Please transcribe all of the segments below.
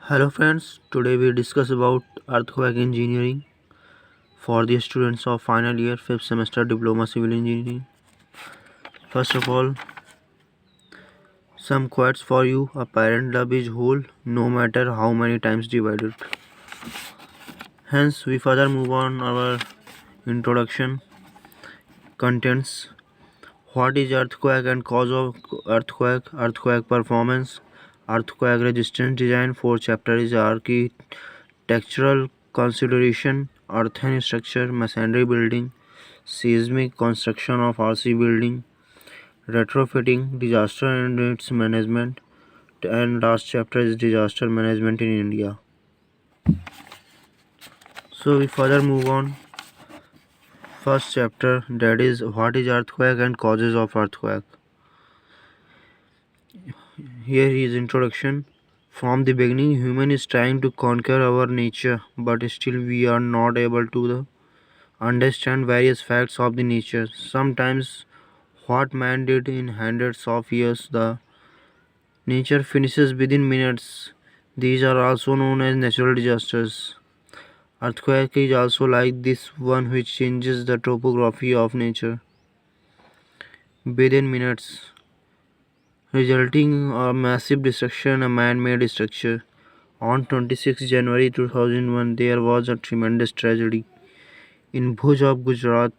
Hello friends, today we discuss about earthquake engineering for the students of final year 5th semester diploma civil engineering. First of all, some quotes for you. A parent love is whole no matter how many times divided. Hence we further move on our introduction contents. What is earthquake and cause of earthquake performance, earthquake resistant design. Fourth chapter is architectural consideration, earthen structure, masonry building, seismic construction of RC building, retrofitting, disaster and its management, and last chapter is disaster management in India. So we further move on. First chapter, that is what is earthquake and causes of earthquake. Here is introduction. From the beginning, human is trying to conquer our nature, but still we are not able to understand various facts of the nature. Sometimes what man did in hundreds of years, the nature finishes within minutes. These are also known as natural disasters. Earthquake is also like this one which changes the topography of nature within minutes, resulting a massive destruction, a man-made structure. On 26 January 2001, there was a tremendous tragedy in Bhuj of Gujarat.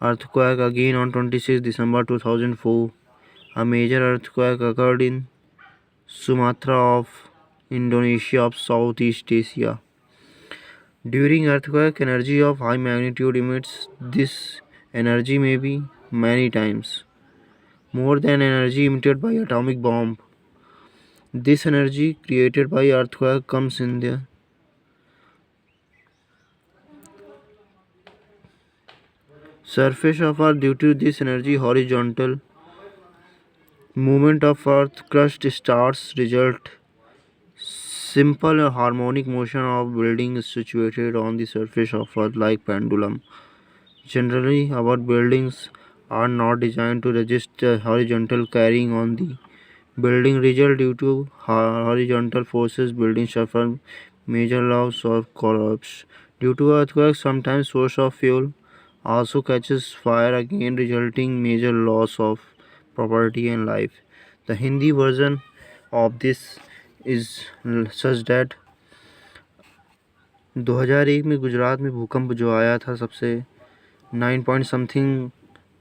Earthquake again on 26 December 2004. A major earthquake occurred in Sumatra of Indonesia of Southeast Asia. During earthquake, energy of high magnitude emits. This energy may be many times more than energy emitted by atomic bomb. This energy created by earthquake comes in the surface of Earth. Due to this energy, horizontal movement of Earth crust stars result. Simple harmonic motion of buildings situated on the surface of Earth like pendulum. Generally, our buildings are not designed to resist the horizontal carrying on the building result. Due to horizontal forces, buildings suffer major loss of collapse. Due to earthquakes, sometimes source of fuel also catches fire again, resulting major loss of property and life. The Hindi version of this is such that 2001 में गुजरात में भूकंप जो आया था, सबसे 9 point something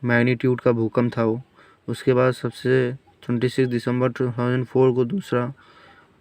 magnitude का भूकंप था वो. उसके बाद सबसे 26 दिसंबर 2004 को दूसरा